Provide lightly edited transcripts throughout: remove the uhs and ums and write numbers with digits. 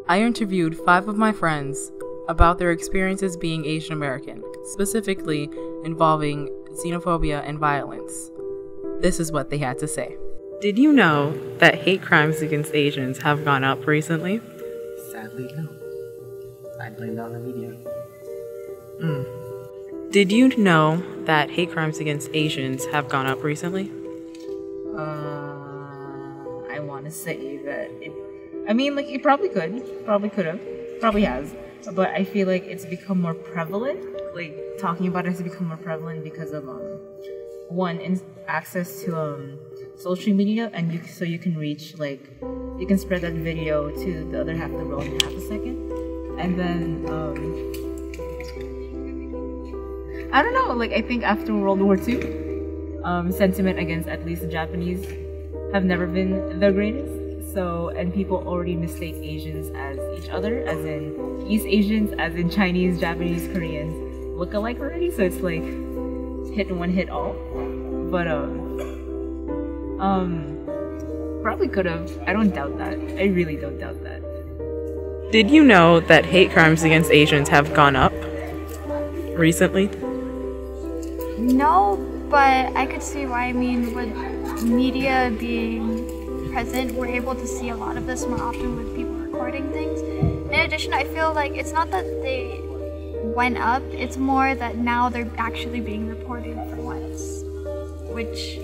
I interviewed 5 of my friends about their experiences being Asian American, specifically involving xenophobia and violence. This is what they had to say. Did you know that hate crimes against Asians have gone up recently? Sadly, no. I blame that on the media. Did you know that hate crimes against Asians have gone up recently? I want to say that it probably could have, probably has, but I feel like it's become more prevalent. Like, talking about it has become more prevalent because of access to social media, and so you can reach, like, you can spread that video to the other half of the world in half a second, and then I don't know, like, I think after World War II, sentiment against at least the Japanese have never been the greatest. So, and people already mistake Asians as each other, as in East Asians, as in Chinese, Japanese, Koreans, look alike already. So it's like hit one, hit all. But probably could have. I don't doubt that. I really don't doubt that. Did you know that hate crimes against Asians have gone up recently? No, but I could see why. I mean, with media being present, we're able to see a lot of this more often with people recording things. In addition, I feel like it's not that they went up, it's more that now they're actually being reported for once. Which,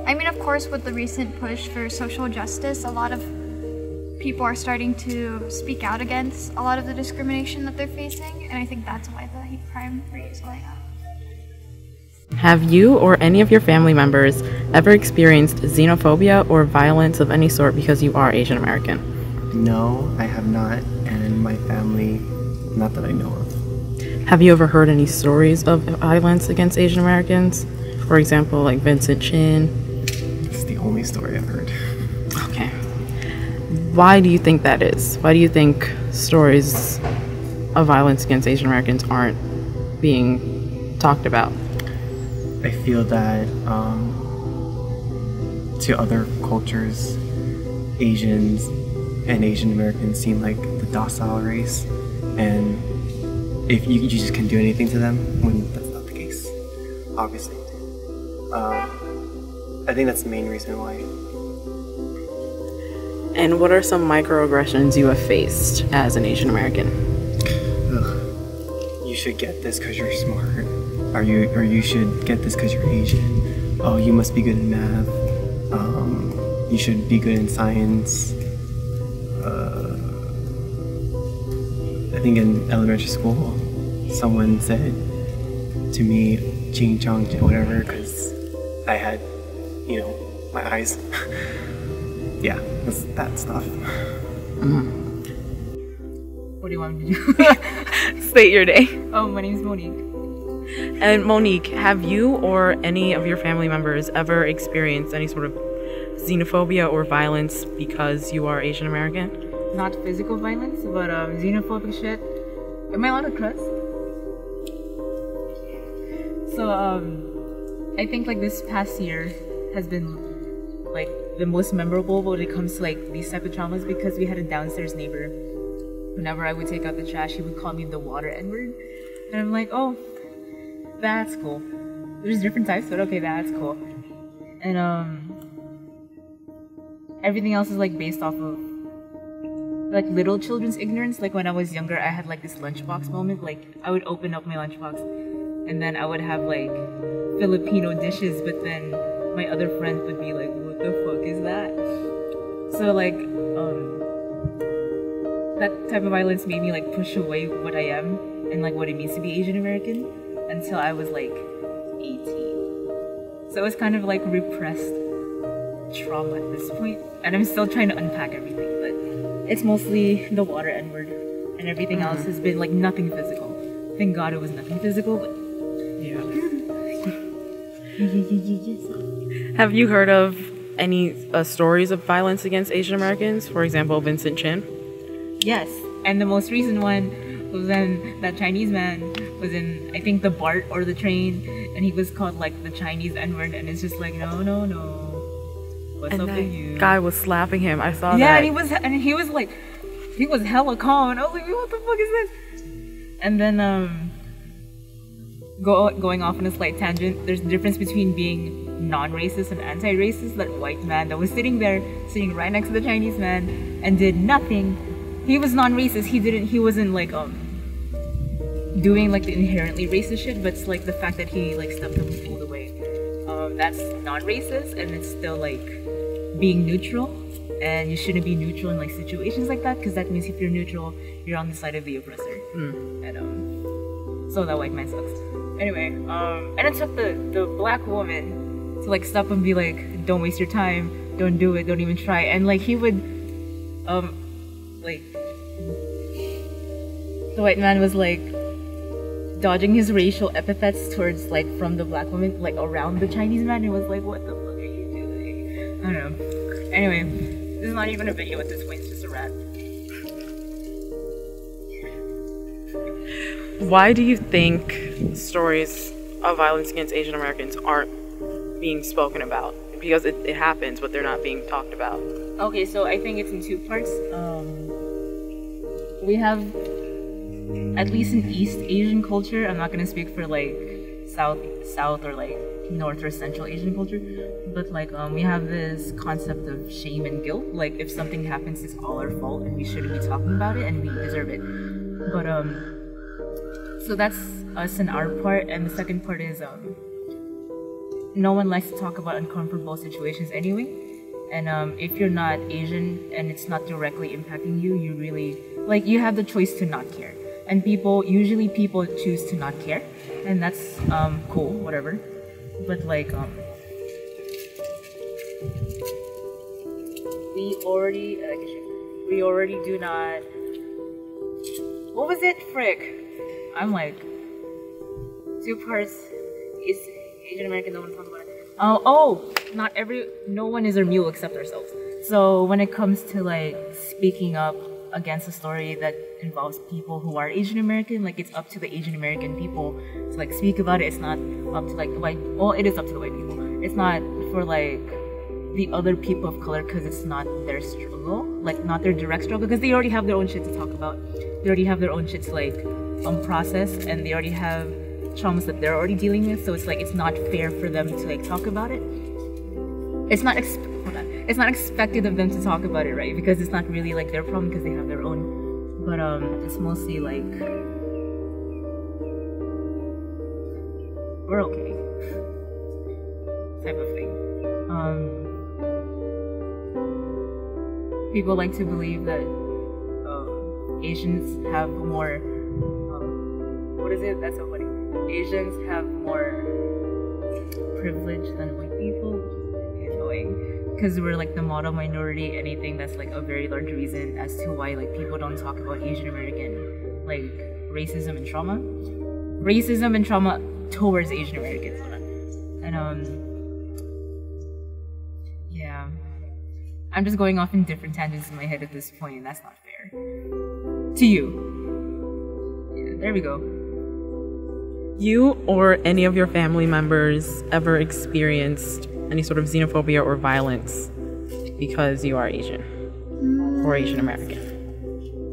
I mean, of course, with the recent push for social justice, a lot of people are starting to speak out against a lot of the discrimination that they're facing, and I think that's why the hate crime rate is going up. Have you or any of your family members ever experienced xenophobia or violence of any sort because you are Asian American? No, I have not, and my family, not that I know of. Have you ever heard any stories of violence against Asian Americans? For example, like Vincent Chin? That's the only story I've heard. Okay. Why do you think that is? Why do you think stories of violence against Asian Americans aren't being talked about? I feel that to other cultures, Asians and Asian Americans seem like the docile race, and if you just can't do anything to them, when that's not the case, obviously. I think that's the main reason why. And what are some microaggressions you have faced as an Asian American? You should get this because you're smart. Or you should get this because you're Asian. Oh, you must be good in math. You should be good in science. I think in elementary school, someone said to me, "Ching chong," whatever, because I had, my eyes. Yeah, that's that stuff. What do you want me to do? State your day. Oh, my name's Monique. And Monique, have you or any of your family members ever experienced any sort of xenophobia or violence because you are Asian American? Not physical violence, but xenophobic shit. Am I allowed to cuss? So, I think like this past year has been like the most memorable when it comes to like these type of traumas, because we had a downstairs neighbor. Whenever I would take out the trash, he would call me the water N-word. And I'm like, oh, that's cool. There's different types, but okay, that's cool. And everything else is like based off of like little children's ignorance. Like when I was younger, I had like this lunchbox moment. Like I would open up my lunchbox and then I would have like Filipino dishes, but then my other friends would be like, what the fuck is that? So like that type of violence made me like push away what I am and like what it means to be Asian American until I was like 18. So it was kind of like repressed trauma at this point, and I'm still trying to unpack everything, but it's mostly the water N-word, and everything else has been like nothing physical. Thank God it was nothing physical, but yeah. Have you heard of any stories of violence against Asian Americans? For example, Vincent Chin? Yes, and the most recent one was when that Chinese man was in, I think, the BART or the train, and he was called like the Chinese N-word, and it's just like, no. What's and up that with you? Guy was slapping him. I saw that. Yeah, and he was like, he was hella calm, and I was like, what the fuck is this? And then going off on a slight tangent, there's a difference between being non-racist and anti-racist. That white man that was sitting right next to the Chinese man and did nothing. He was non-racist. He wasn't like doing like the inherently racist shit, but it's like the fact that he like stepped up and pulled away. That's non-racist, and it's still like being neutral. And you shouldn't be neutral in like situations like that, because that means if you're neutral, you're on the side of the oppressor. And so that white man sucks. Anyway, and it took the black woman to like stop and be like, don't waste your time, don't do it, don't even try. And like he would like the white man was like dodging his racial epithets towards like from the black woman, like around the Chinese man. It was like, what the fuck are you doing? I don't know. Anyway, this is not even a video at this point, it's just a rant. Why do you think stories of violence against Asian Americans aren't being spoken about? Because it happens, but they're not being talked about. Okay, so I think it's in two parts. We have, at least in East Asian culture, I'm not gonna speak for like South or like North or Central Asian culture, but like we have this concept of shame and guilt. Like if something happens, it's all our fault and we shouldn't be talking about it and we deserve it. But so that's us in our part, and the second part is no one likes to talk about uncomfortable situations anyway. And if you're not Asian and it's not directly impacting you, you really like you have the choice to not care. And usually people choose to not care, and that's cool, whatever. But like we already do not. What was it? Frick. I'm like, two parts is Asian American, no one talks about it. No one is our mule except ourselves. So when it comes to like speaking up against a story that involves people who are Asian American, like it's up to the Asian American people to like speak about it. It's not up to like the white, well, it is up to the white people. It's not for like the other people of color, because it's not their struggle, like not their direct struggle, because they already have their own shit to talk about. They already have their own shit to like process, and they already have traumas that they're already dealing with. So it's like it's not fair for them to like talk about it. It's not expected of them to talk about it, right? Because it's not really like their problem, because they have their own. But it's mostly like we're okay type of thing. People like to believe that Asians have more. What is it? That's so funny. Asians have more privilege than white people, which is really annoying, because we're like the model minority, and I think that's like a very large reason as to why like people don't talk about Asian American like racism and trauma towards Asian Americans. And yeah, I'm just going off in different tangents in my head at this point, and that's not fair to you. Yeah, there we go. You or any of your family members ever experienced any sort of xenophobia or violence because you are Asian or Asian American?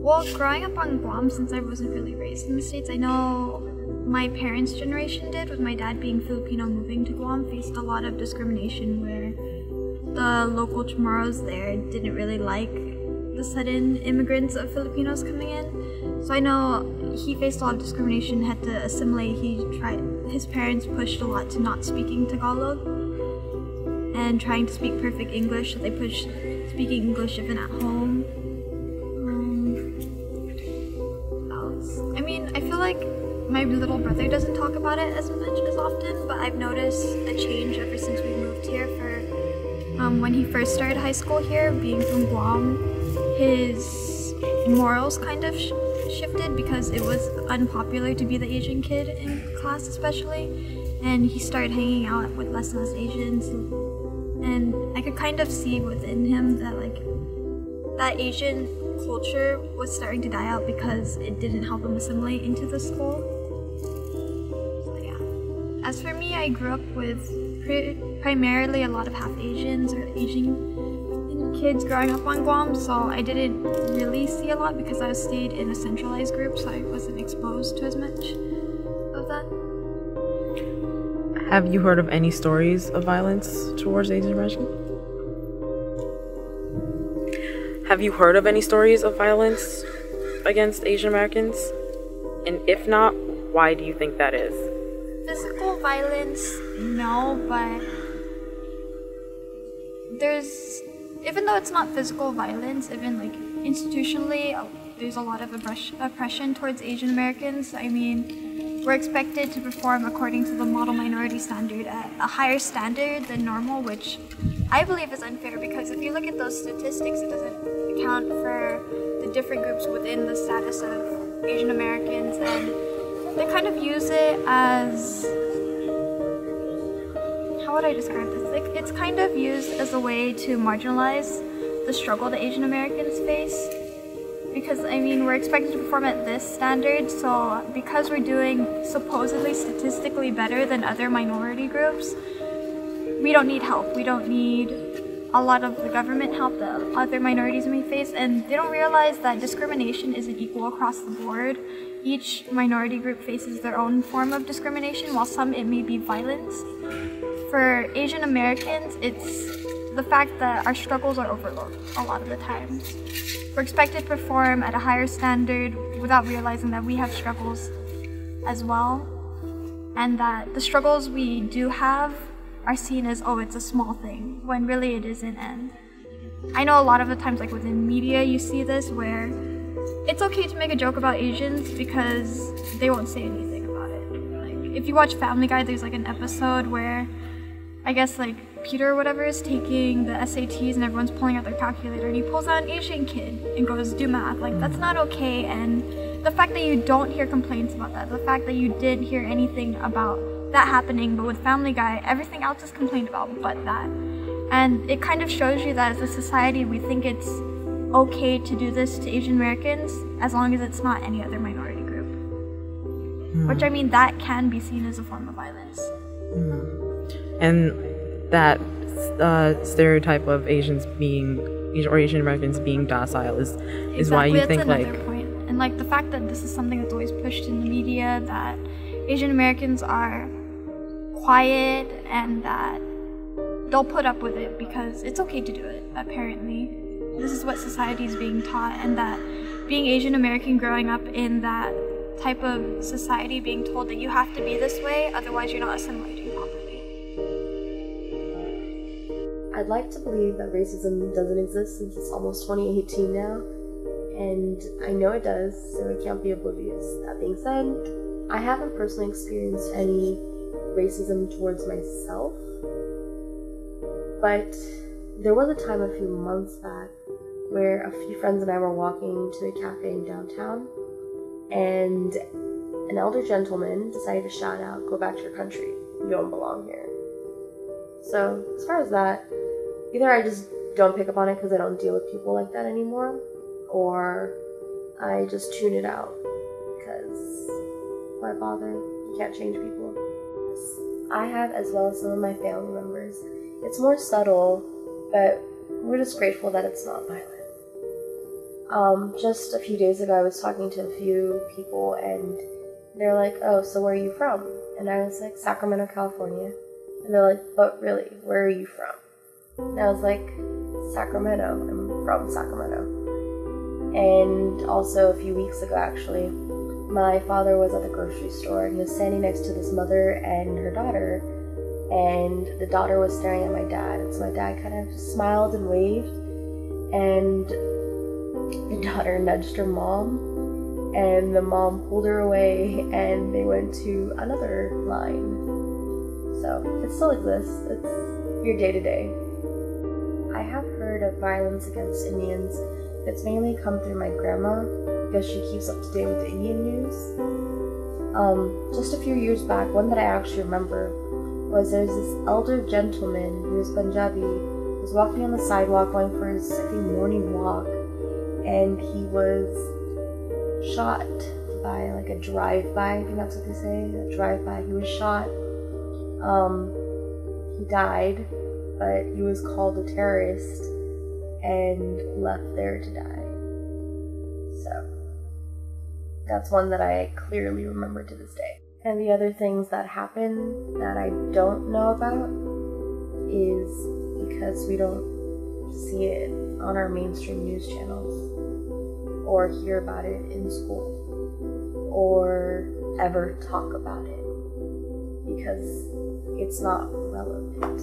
Well, growing up on Guam, since I wasn't really raised in the States, I know my parents' generation did, with my dad being Filipino moving to Guam, faced a lot of discrimination where the local Chamorros there didn't really like the sudden immigrants of Filipinos coming in. So I know he faced a lot of discrimination, had to assimilate. His parents pushed a lot to not speaking Tagalog and trying to speak perfect English. So they pushed speaking English even at home. I mean, I feel like my little brother doesn't talk about it as much as often, but I've noticed a change ever since we moved here. When he first started high school here, being from Guam, his morals kind of shifted because it was unpopular to be the Asian kid in class, especially, and he started hanging out with less and less Asians, and I could kind of see within him that like that Asian culture was starting to die out because it didn't help him assimilate into the school. So yeah. As for me, I grew up with primarily a lot of half Asians or Asian kids growing up on Guam, so I didn't really see a lot because I stayed in a centralized group, so I wasn't exposed to as much of that. Have you heard of any stories of violence towards Asian Americans? Have you heard of any stories of violence against Asian Americans? And if not, why do you think that is? Physical violence, no, but even though it's not physical violence, even like institutionally, there's a lot of oppression towards Asian Americans. I mean, we're expected to perform according to the model minority standard at a higher standard than normal, which I believe is unfair because if you look at those statistics, it doesn't account for the different groups within the status of Asian Americans, and they kind of use it as, how would I describe this? Like, it's kind of used as a way to marginalize the struggle that Asian Americans face. Because, I mean, we're expected to perform at this standard, so because we're doing supposedly statistically better than other minority groups, we don't need help. We don't need a lot of the government help that other minorities may face, and they don't realize that discrimination isn't equal across the board. Each minority group faces their own form of discrimination, while some it may be violence. For Asian Americans, it's the fact that our struggles are overlooked a lot of the times. We're expected to perform at a higher standard without realizing that we have struggles as well, and that the struggles we do have are seen as, oh, it's a small thing, when really it isn't. And I know a lot of the times, like within media, you see this where it's okay to make a joke about Asians because they won't say anything about it. Like, if you watch Family Guy, there's like an episode where I guess like Peter or whatever is taking the SATs and everyone's pulling out their calculator, and he pulls out an Asian kid and goes, do math. Like, that's not okay. And the fact that you don't hear complaints about that, the fact that you didn't hear anything about that happening, but with Family Guy, everything else is complained about but that. And it kind of shows you that as a society, we think it's okay to do this to Asian Americans as long as it's not any other minority group. Which, I mean, that can be seen as a form of violence. And that stereotype of Asian Americans being docile is Exactly, why you that's think another like point. And like the fact that this is something that's always pushed in the media, that Asian Americans are quiet and that they'll put up with it because it's okay to do it, apparently. This is what society is being taught, and that being Asian American growing up in that type of society, being told that you have to be this way, otherwise you're not assimilating properly. I'd like to believe that racism doesn't exist since it's almost 2018 now, and I know it does, so I can't be oblivious. That being said, I haven't personally experienced any racism towards myself, but there was a time a few months back where a few friends and I were walking to a cafe in downtown, and an elder gentleman decided to shout out, "Go back to your country, you don't belong here." So as far as that, either I just don't pick up on it because I don't deal with people like that anymore, or I just tune it out because why bother? You can't change people. I have, as well as some of my family members. It's more subtle, but we're just grateful that it's not violent. Just a few days ago, I was talking to a few people, and they're like, "Oh, so where are you from?" And I was like, "Sacramento, California." And they're like, "But really, where are you from?" And I was like, "Sacramento, I'm from Sacramento." And also a few weeks ago, actually, my father was at the grocery store, and he was standing next to this mother and her daughter, and the daughter was staring at my dad, and so my dad kind of just smiled and waved, and the daughter nudged her mom, and the mom pulled her away, and they went to another line. So it still exists. It's your day-to-day. I have heard of violence against Indians. It's mainly come through my grandma because she keeps up to date with the Indian news. Just a few years back, one that I actually remember was there's this elder gentleman who was Punjabi, who was walking on the sidewalk going for his, I think, morning walk, and he was shot by like a drive-by, I think that's what they say, a drive-by. He was shot. He died, but he was called a terrorist, and left there to die. So that's one that I clearly remember to this day. And the other things that happen that I don't know about is because we don't see it on our mainstream news channels or hear about it in school or ever talk about it because it's not relevant.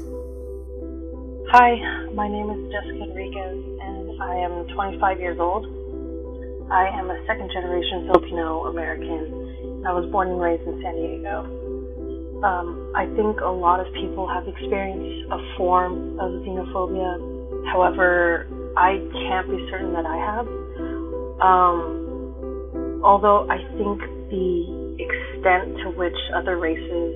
Hi, my name is Jessica Enriquez and I am 25 years old. I am a second-generation Filipino American. I was born and raised in San Diego. I think a lot of people have experienced a form of xenophobia. However, I can't be certain that I have. Although I think the extent to which other races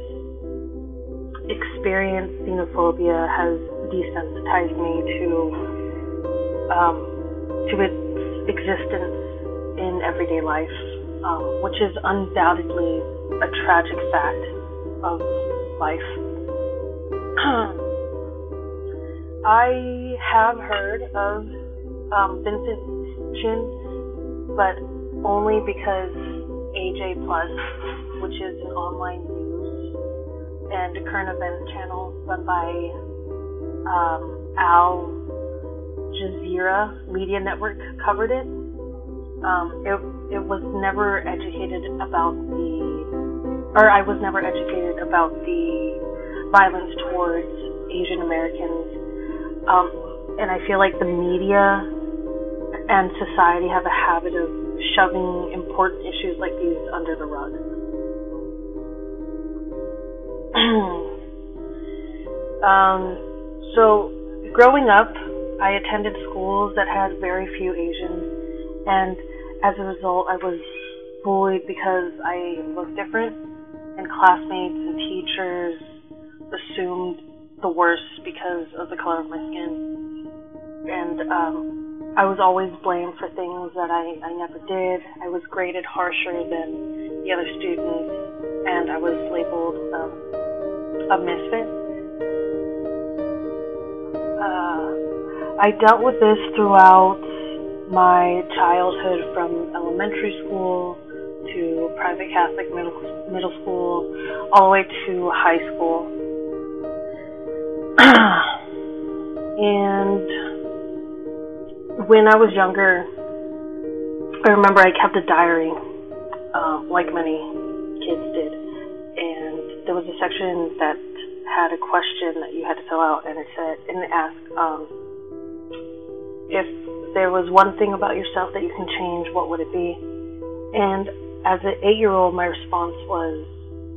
experience xenophobia has desensitized me to its existence in everyday life, which is undoubtedly a tragic fact of life. I have heard of Vincent Chin, but only because AJ Plus, which is an online news and a current event channel run by Al Jazeera Media Network, covered it. It was never educated about I was never educated about the violence towards Asian Americans. And I feel like the media and society have a habit of shoving important issues like these under the rug. So, growing up, I attended schools that had very few Asians, and as a result, I was bullied because I looked different, and classmates and teachers assumed the worst because of the color of my skin. And I was always blamed for things that I never did. I was graded harsher than the other students, and I was labeled a misfit. I dealt with this throughout my childhood, from elementary school to private Catholic middle school, all the way to high school. And when I was younger, I remember I kept a diary, like many kids did, and there was a section that had a question that you had to fill out, and it asked, if there was one thing about yourself that you can change, what would it be? And as an 8-year-old, my response was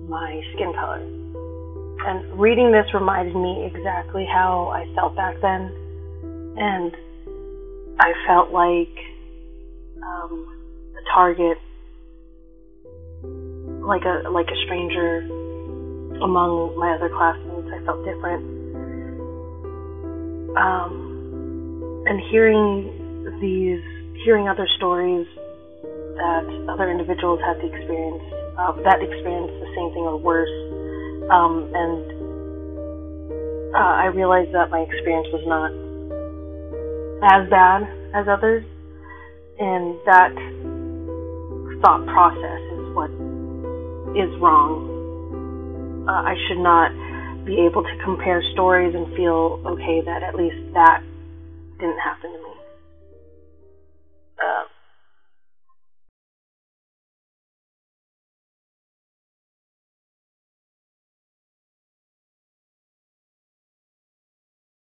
my skin color. And reading this reminded me exactly how I felt back then, and I felt like a target, like a stranger among my other classmates. I felt different. And hearing other stories that other individuals had to experience, that experienced the same thing or worse, and I realized that my experience was not as bad as others, and that thought process is what is wrong. I should not be able to compare stories and feel okay that at least that didn't happen to me.